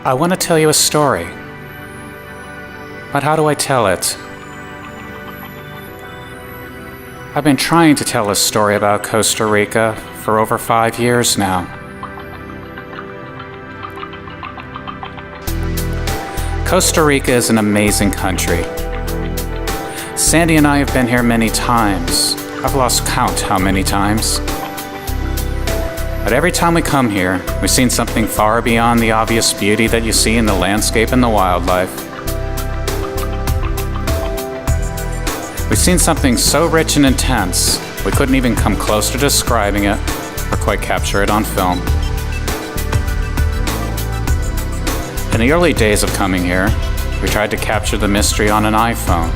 I want to tell you a story. But how do I tell it? I've been trying to tell a story about Costa Rica for over 5 years now. Costa Rica is an amazing country. Sandy and I have been here many times. I've lost count how many times. But every time we come here, we've seen something far beyond the obvious beauty that you see in the landscape and the wildlife. We've seen something so rich and intense, we couldn't even come close to describing it or quite capture it on film. In the early days of coming here, we tried to capture the mystery on an iPhone.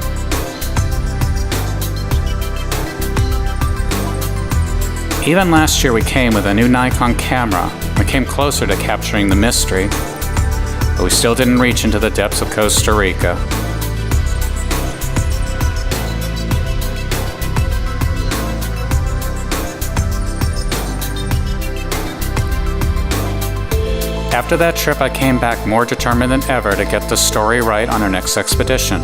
Even last year we came with a new Nikon camera. We came closer to capturing the mystery, but we still didn't reach into the depths of Costa Rica. After that trip, I came back more determined than ever to get the story right on our next expedition.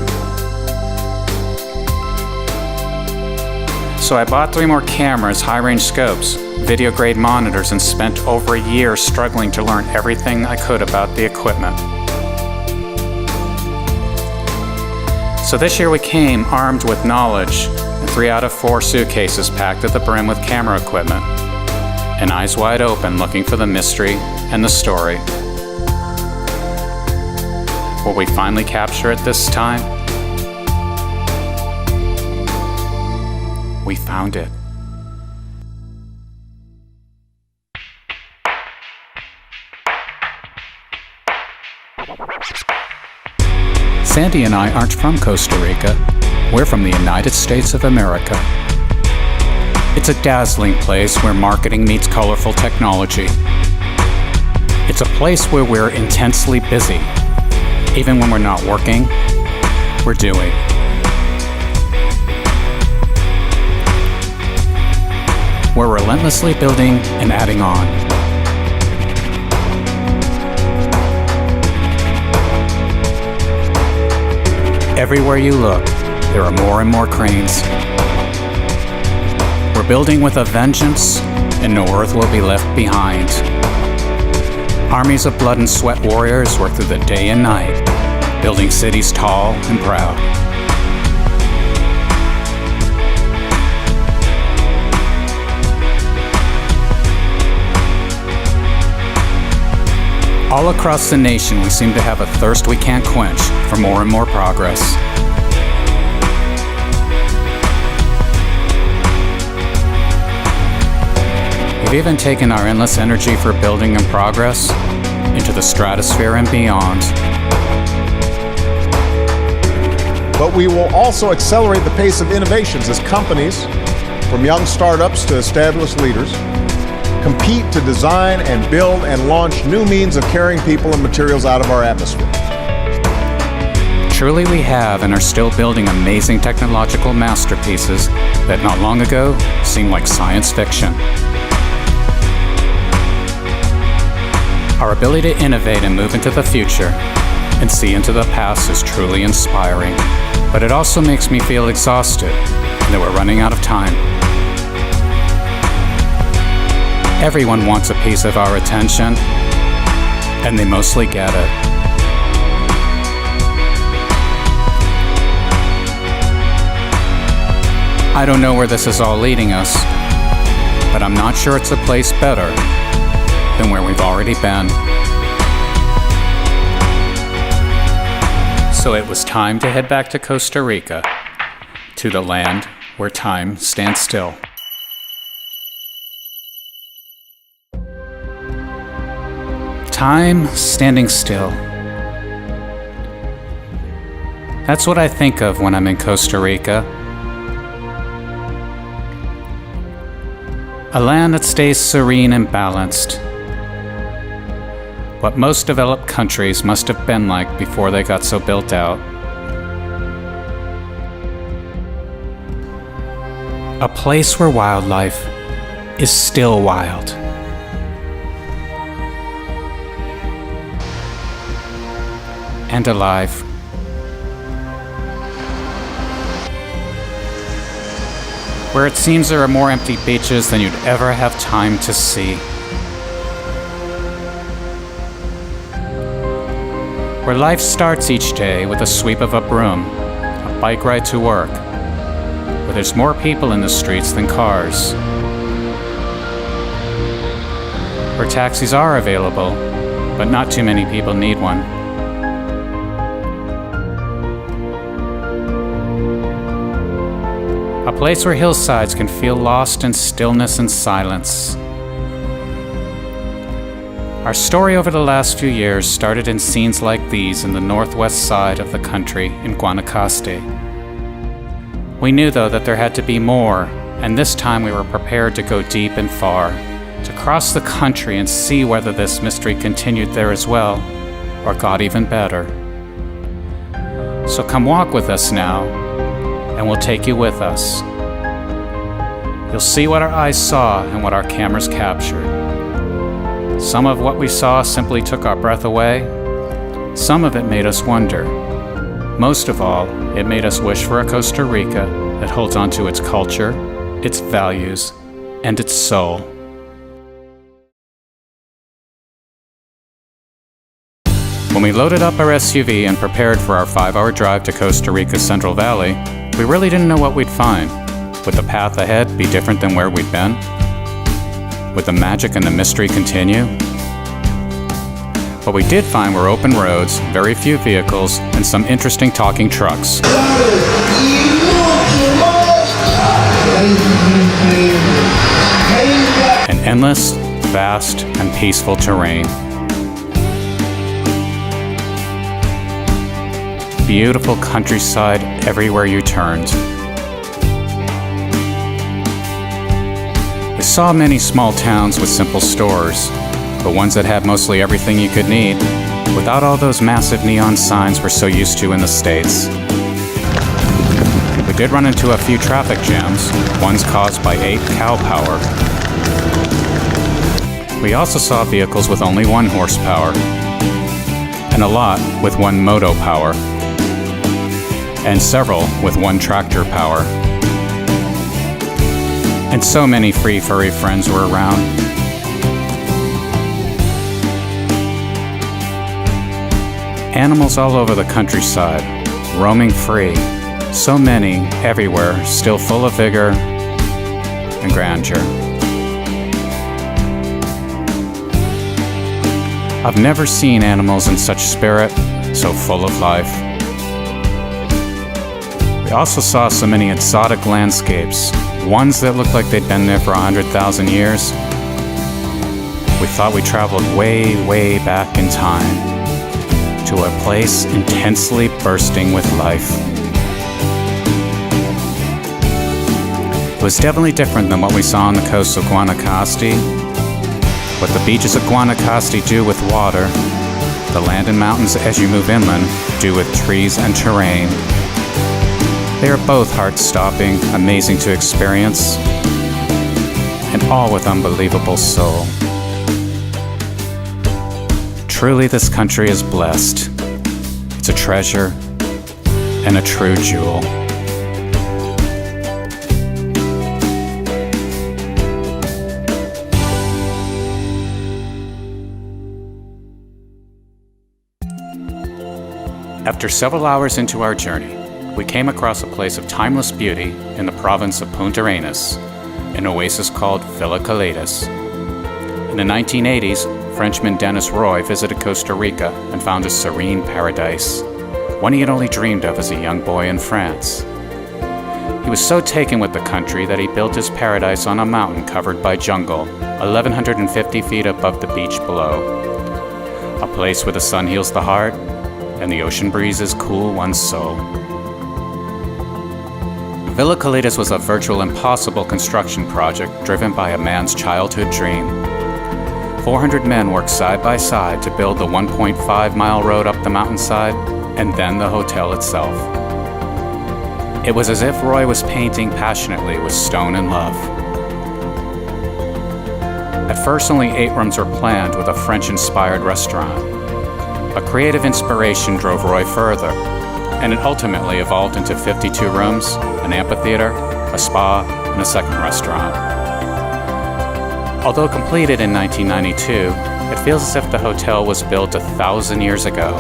So I bought 3 more cameras, high-range scopes, video-grade monitors, and spent over a year struggling to learn everything I could about the equipment. So this year we came armed with knowledge and 3 out of 4 suitcases packed at the brim with camera equipment, and eyes wide open looking for the mystery and the story. Will we finally capture it this time? We found it. Sandy and I aren't from Costa Rica. We're from the United States of America. It's a dazzling place where marketing meets colorful technology. It's a place where we're intensely busy. Even when we're not working, we're doing. We're relentlessly building and adding on. Everywhere you look, there are more and more cranes. We're building with a vengeance, and no earth will be left behind. Armies of blood and sweat warriors work through the day and night, building cities tall and proud. All across the nation, we seem to have a thirst we can't quench for more and more progress. We've even taken our endless energy for building and progress into the stratosphere and beyond. But we will also accelerate the pace of innovations as companies, from young startups to established leaders, compete to design and build and launch new means of carrying people and materials out of our atmosphere. Truly we have and are still building amazing technological masterpieces that not long ago seemed like science fiction. Our ability to innovate and move into the future and see into the past is truly inspiring. But it also makes me feel exhausted and that we're running out of time. Everyone wants a piece of our attention, and they mostly get it. I don't know where this is all leading us, but I'm not sure it's a place better than where we've already been. So it was time to head back to Costa Rica, to the land where time stands still. Time standing still. That's what I think of when I'm in Costa Rica. A land that stays serene and balanced. What most developed countries must have been like before they got so built out. A place where wildlife is still wild. and alive. Where it seems there are more empty beaches than you'd ever have time to see. Where life starts each day with a sweep of a broom, a bike ride to work, where there's more people in the streets than cars. Where taxis are available, but not too many people need one. A place where hillsides can feel lost in stillness and silence. Our story over the last few years started in scenes like these in the northwest side of the country in Guanacaste. We knew, though, that there had to be more, and this time we were prepared to go deep and far, to cross the country and see whether this mystery continued there as well, or got even better. So come walk with us now, and we'll take you with us. You'll see what our eyes saw and what our cameras captured. Some of what we saw simply took our breath away. Some of it made us wonder. Most of all, it made us wish for a Costa Rica that holds on to its culture, its values, and its soul. When we loaded up our SUV and prepared for our 5-hour drive to Costa Rica's Central Valley, we really didn't know what we'd find. Would the path ahead be different than where we'd been? Would the magic and the mystery continue? What we did find were open roads, very few vehicles, and some interesting talking trucks. An endless, vast, and peaceful terrain. Beautiful countryside everywhere you turned. We saw many small towns with simple stores, but ones that had mostly everything you could need, without all those massive neon signs we're so used to in the States. We did run into a few traffic jams, ones caused by 8 cow power. We also saw vehicles with only 1 horsepower, and a lot with 1 moto power, and several with 1 tractor power. And so many free furry friends were around. Animals all over the countryside, roaming free. So many, everywhere, still full of vigor and grandeur. I've never seen animals in such spirit, so full of life. We also saw so many exotic landscapes, ones that looked like they'd been there for 100,000 years. We thought we traveled way, way back in time to a place intensely bursting with life. It was definitely different than what we saw on the coast of Guanacaste. What the beaches of Guanacaste do with water, the land and mountains as you move inland do with trees and terrain. They are both heart-stopping, amazing to experience, and all with unbelievable soul. Truly, this country is blessed. It's a treasure and a true jewel. After several hours into our journey, we came across a place of timeless beauty in the province of Punta Arenas, an oasis called Villa Caletas. In the 1980s, Frenchman Dennis Roy visited Costa Rica and found a serene paradise, one he had only dreamed of as a young boy in France. He was so taken with the country that he built his paradise on a mountain covered by jungle, 1,150 feet above the beach below. A place where the sun heals the heart and the ocean breezes cool one's soul. Villa Caletas was a virtual impossible construction project driven by a man's childhood dream. 400 men worked side by side to build the 1.5-mile road up the mountainside and then the hotel itself. It was as if Roy was painting passionately with stone and love. At first, only 8 rooms were planned with a French-inspired restaurant. But creative inspiration drove Roy further, and it ultimately evolved into 52 rooms, an amphitheater, a spa, and a second restaurant. Although completed in 1992, it feels as if the hotel was built 1,000 years ago.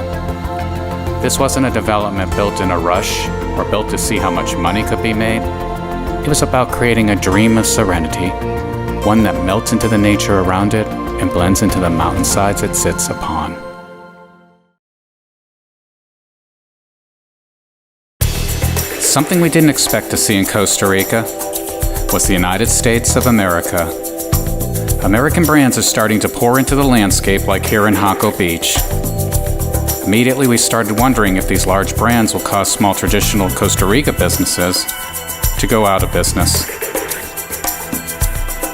This wasn't a development built in a rush or built to see how much money could be made. It was about creating a dream of serenity, one that melts into the nature around it and blends into the mountainsides it sits upon. Something we didn't expect to see in Costa Rica was the United States of America. American brands are starting to pour into the landscape like here in Jaco Beach. Immediately we started wondering if these large brands will cause small traditional Costa Rica businesses to go out of business.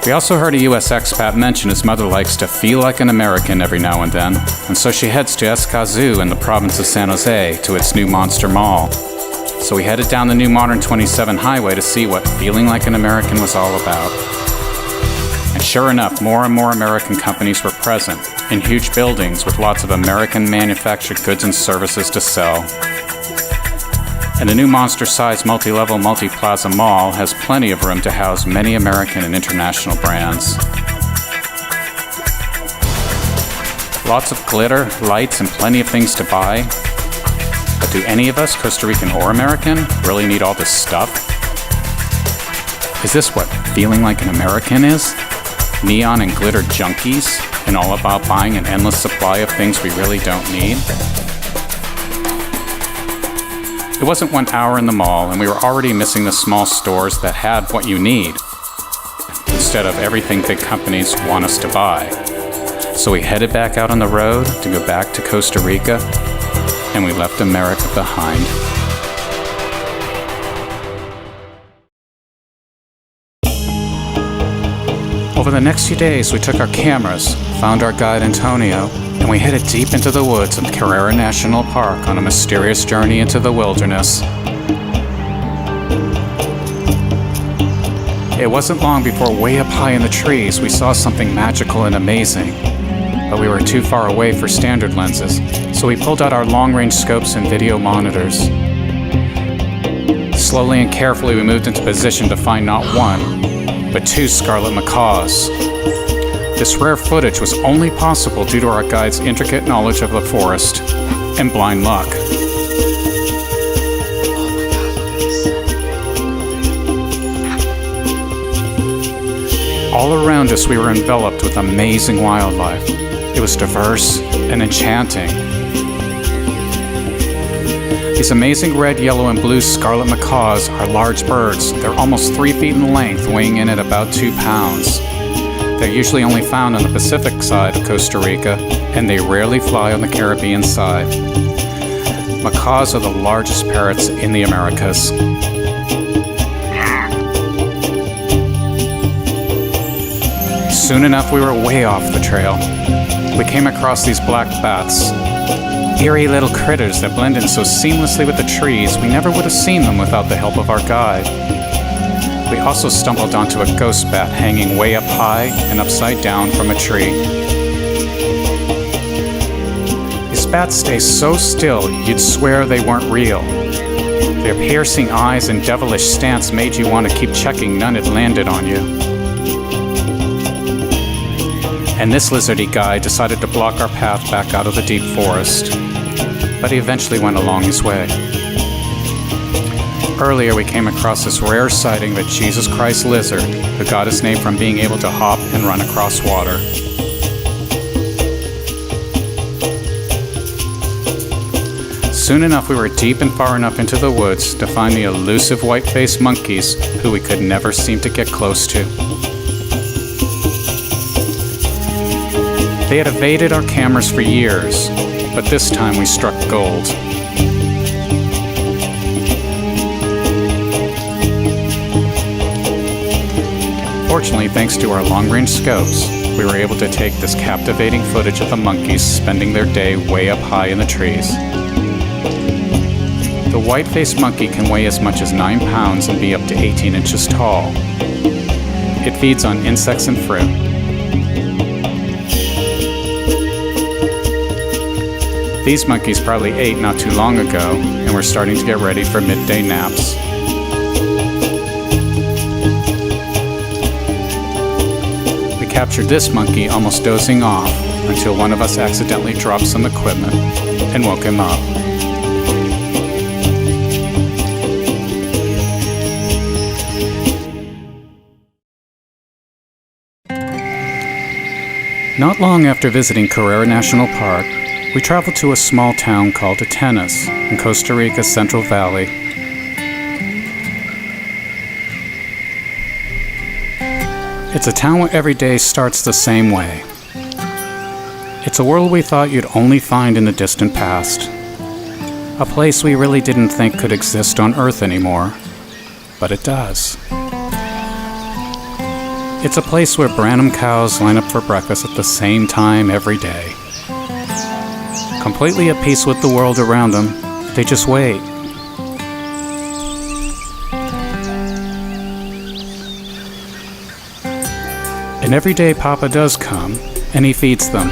We also heard a U.S. expat mention his mother likes to feel like an American every now and then, and so she heads to Escazú in the province of San Jose to its new Monster Mall. So we headed down the new modern 27 highway to see what feeling like an American was all about. And sure enough, more and more American companies were present in huge buildings with lots of American manufactured goods and services to sell. And the new monster-sized multi-level, multi-plaza mall has plenty of room to house many American and international brands. Lots of glitter, lights, and plenty of things to buy. But do any of us, Costa Rican or American, really need all this stuff? Is this what feeling like an American is? Neon and glitter junkies, and all about buying an endless supply of things we really don't need? It wasn't 1 hour in the mall, and we were already missing the small stores that had what you need, instead of everything big companies want us to buy. So we headed back out on the road to go back to Costa Rica, and we left America behind. Over the next few days, we took our cameras, found our guide Antonio, and we headed deep into the woods of Carrera National Park on a mysterious journey into the wilderness. It wasn't long before way up high in the trees we saw something magical and amazing, but we were too far away for standard lenses, so we pulled out our long-range scopes and video monitors. Slowly and carefully we moved into position to find not one, but 2 scarlet macaws. This rare footage was only possible due to our guide's intricate knowledge of the forest and blind luck. All around us we were enveloped with amazing wildlife. It was diverse and enchanting. These amazing red, yellow, and blue scarlet macaws are large birds. They're almost 3 feet in length, weighing in at about 2 pounds. They're usually only found on the Pacific side of Costa Rica, and they rarely fly on the Caribbean side. Macaws are the largest parrots in the Americas. Soon enough, we were way off the trail. We came across these black bats, eerie little critters that blend in so seamlessly with the trees, we never would have seen them without the help of our guide. We also stumbled onto a ghost bat hanging way up high and upside down from a tree. These bats stay so still you'd swear they weren't real. Their piercing eyes and devilish stance made you want to keep checking none had landed on you. And this lizardy guy decided to block our path back out of the deep forest, but he eventually went along his way. Earlier we came across this rare sighting of a Jesus Christ lizard who got his name from being able to hop and run across water. Soon enough we were deep and far enough into the woods to find the elusive white-faced monkeys who we could never seem to get close to. They had evaded our cameras for years, but this time we struck gold. Fortunately, thanks to our long-range scopes, we were able to take this captivating footage of the monkeys spending their day way up high in the trees. The white-faced monkey can weigh as much as 9 pounds and be up to 18 inches tall. It feeds on insects and fruit. These monkeys probably ate not too long ago and were starting to get ready for midday naps. We captured this monkey almost dozing off until one of us accidentally dropped some equipment and woke him up. Not long after visiting Carrera National Park, we traveled to a small town called Atenas in Costa Rica's Central Valley. It's a town where every day starts the same way. It's a world we thought you'd only find in the distant past. A place we really didn't think could exist on Earth anymore, but it does. It's a place where Branham cows line up for breakfast at the same time every day. Completely at peace with the world around them, they just wait. And every day Papa does come, and he feeds them.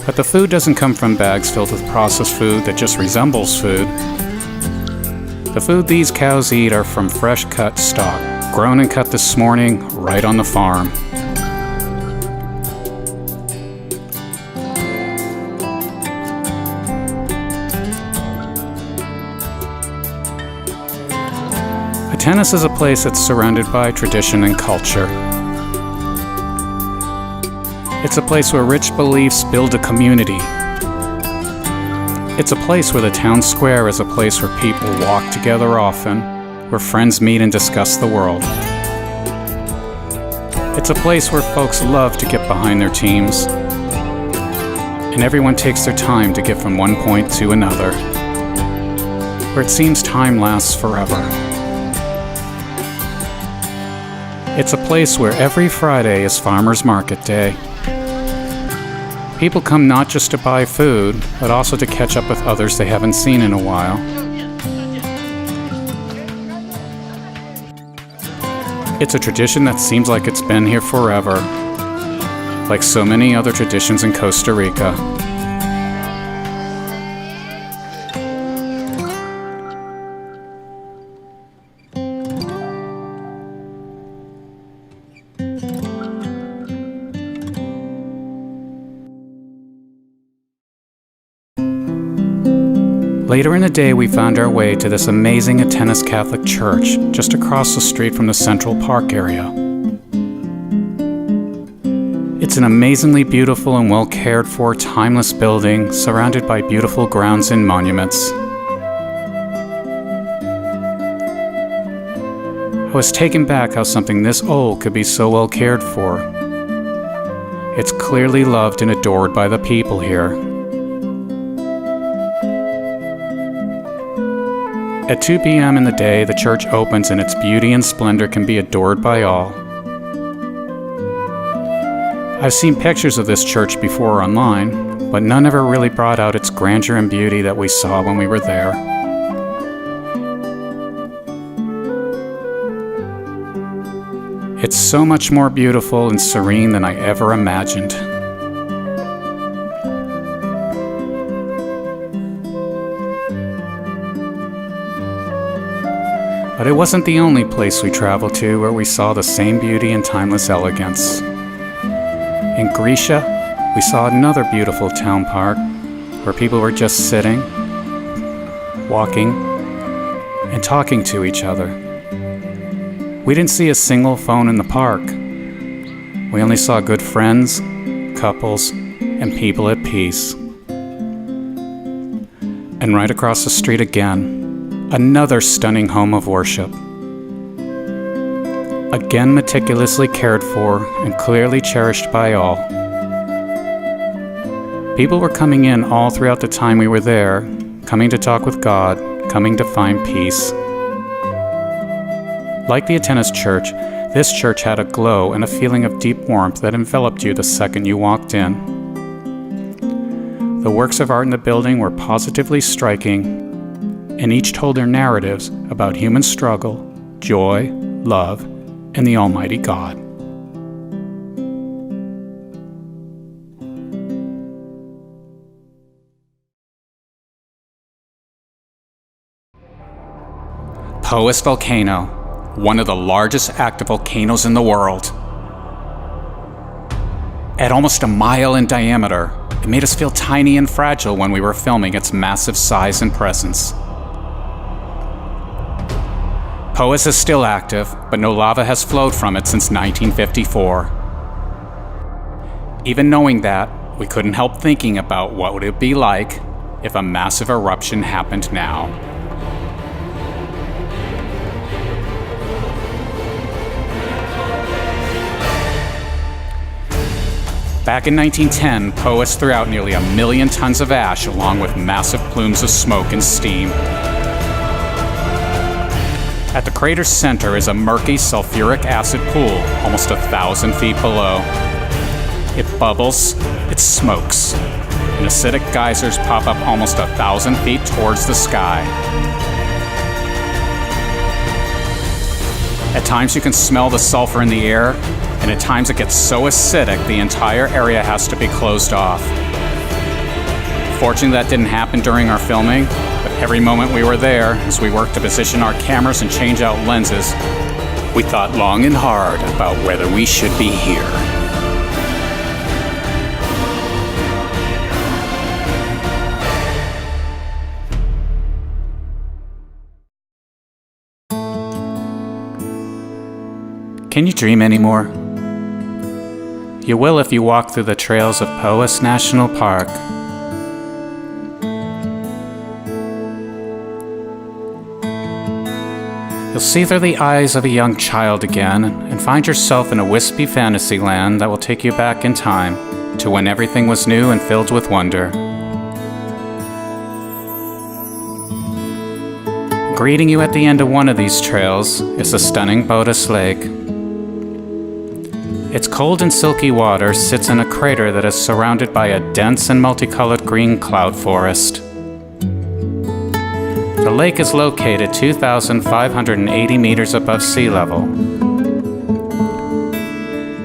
But the food doesn't come from bags filled with processed food that just resembles food. The food these cows eat are from fresh cut stock, grown and cut this morning right on the farm. Atenas is a place that's surrounded by tradition and culture. It's a place where rich beliefs build a community. It's a place where the town square is a place where people walk together often, where friends meet and discuss the world. It's a place where folks love to get behind their teams, and everyone takes their time to get from one point to another, where it seems time lasts forever. It's a place where every Friday is Farmers Market Day. People come not just to buy food, but also to catch up with others they haven't seen in a while. It's a tradition that seems like it's been here forever, like so many other traditions in Costa Rica. Later in the day, we found our way to this amazing Atenas Catholic Church just across the street from the Central Park area. It's an amazingly beautiful and well cared for, timeless building surrounded by beautiful grounds and monuments. I was taken back how something this old could be so well cared for. It's clearly loved and adored by the people here. At 2 p.m. in the day, the church opens and its beauty and splendor can be adored by all. I've seen pictures of this church before online, but none ever really brought out its grandeur and beauty that we saw when we were there. It's so much more beautiful and serene than I ever imagined. But it wasn't the only place we traveled to where we saw the same beauty and timeless elegance. In Grecia, we saw another beautiful town park where people were just sitting, walking, and talking to each other. We didn't see a single phone in the park. We only saw good friends, couples, and people at peace. And right across the street again, another stunning home of worship. Again meticulously cared for and clearly cherished by all. People were coming in all throughout the time we were there, coming to talk with God, coming to find peace. Like the Atenas Church, this church had a glow and a feeling of deep warmth that enveloped you the second you walked in. The works of art in the building were positively striking, and each told their narratives about human struggle, joy, love, and the Almighty God. Poas volcano, one of the largest active volcanoes in the world. At almost a mile in diameter, it made us feel tiny and fragile when we were filming its massive size and presence. Poas is still active, but no lava has flowed from it since 1954. Even knowing that, we couldn't help thinking about what would it be like if a massive eruption happened now. Back in 1910, Poas threw out nearly 1 million tons of ash along with massive plumes of smoke and steam. At the crater's center is a murky sulfuric acid pool almost 1,000 feet below. It bubbles, it smokes, and acidic geysers pop up almost 1,000 feet towards the sky. At times you can smell the sulfur in the air, and at times it gets so acidic the entire area has to be closed off. Fortunately, that didn't happen during our filming, but every moment we were there, as we worked to position our cameras and change out lenses, we thought long and hard about whether we should be here. Can you dream anymore? You will if you walk through the trails of Poas National Park. You'll see through the eyes of a young child again and find yourself in a wispy fantasy land that will take you back in time to when everything was new and filled with wonder. Greeting you at the end of one of these trails is the stunning Bodas Lake. Its cold and silky water sits in a crater that is surrounded by a dense and multicolored green cloud forest. The lake is located 2,580 meters above sea level,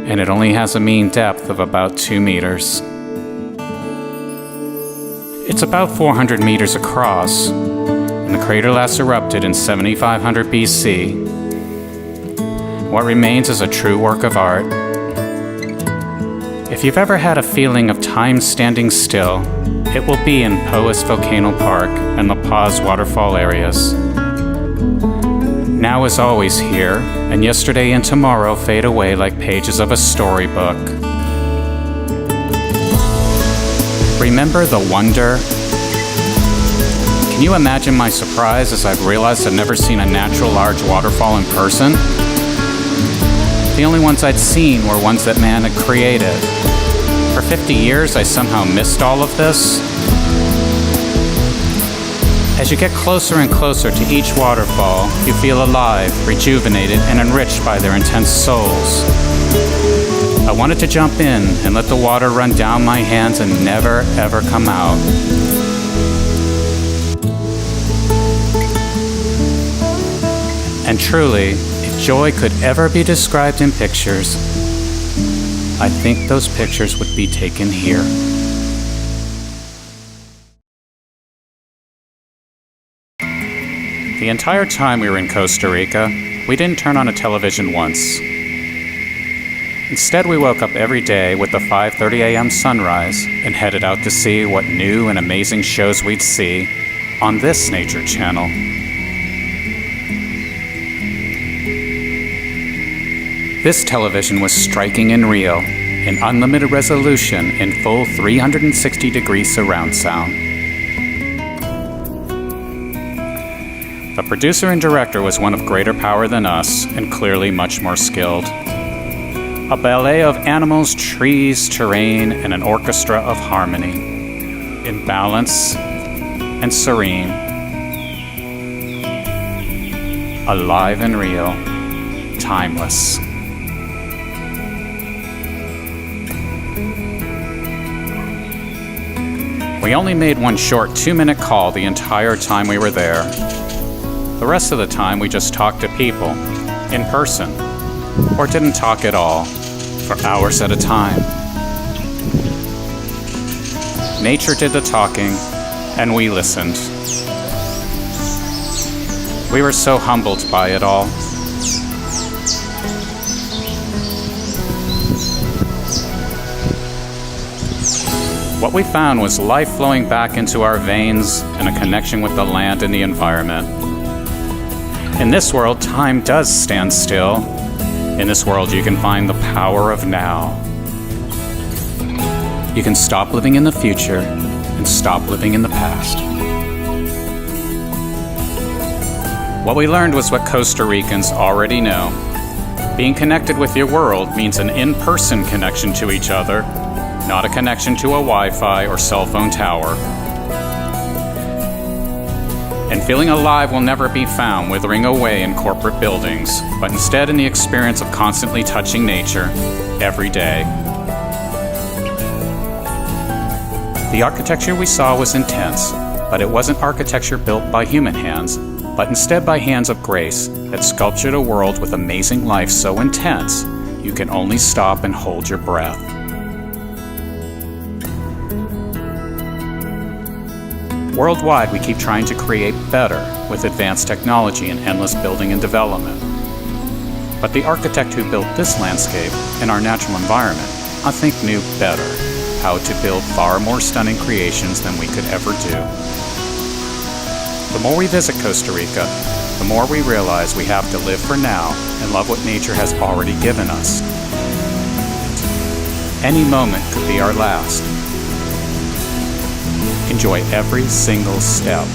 and it only has a mean depth of about 2 meters. It's about 400 meters across, and the crater last erupted in 7500 BC. What remains is a true work of art. If you've ever had a feeling of time standing still, it will be in Poas Volcano Park and La Paz waterfall areas. Now is always here, and yesterday and tomorrow fade away like pages of a storybook. Remember the wonder? Can you imagine my surprise as I realized I'd never seen a natural large waterfall in person? The only ones I'd seen were ones that man had created. For 50 years, I somehow missed all of this. As you get closer and closer to each waterfall, you feel alive, rejuvenated, and enriched by their intense souls. I wanted to jump in and let the water run down my hands and never, ever come out. And truly, if joy could ever be described in pictures, I think those pictures would be taken here. The entire time we were in Costa Rica, we didn't turn on a television once. Instead, we woke up every day with the 5:30 a.m. sunrise and headed out to see what new and amazing shows we'd see on this nature channel. This television was striking and real, in unlimited resolution in full 360-degree surround sound. The producer and director was one of greater power than us, and clearly much more skilled. A ballet of animals, trees, terrain, and an orchestra of harmony, in balance and serene. Alive and real, timeless. We only made one short 2-minute call the entire time we were there. The rest of the time we just talked to people, in person, or didn't talk at all, for hours at a time. Nature did the talking, and we listened. We were so humbled by it all. What we found was life flowing back into our veins and a connection with the land and the environment. In this world, time does stand still. In this world, you can find the power of now. You can stop living in the future and stop living in the past. What we learned was what Costa Ricans already know. Being connected with your world means an in-person connection to each other, not a connection to a Wi-Fi or cell phone tower. And feeling alive will never be found withering away in corporate buildings, but instead in the experience of constantly touching nature every day. The architecture we saw was intense, but it wasn't architecture built by human hands, but instead by hands of grace that sculptured a world with amazing life so intense you can only stop and hold your breath. Worldwide, we keep trying to create better with advanced technology and endless building and development. But the architect who built this landscape and our natural environment, I think, knew better how to build far more stunning creations than we could ever do. The more we visit Costa Rica, the more we realize we have to live for now and love what nature has already given us. Any moment could be our last. Enjoy every single step.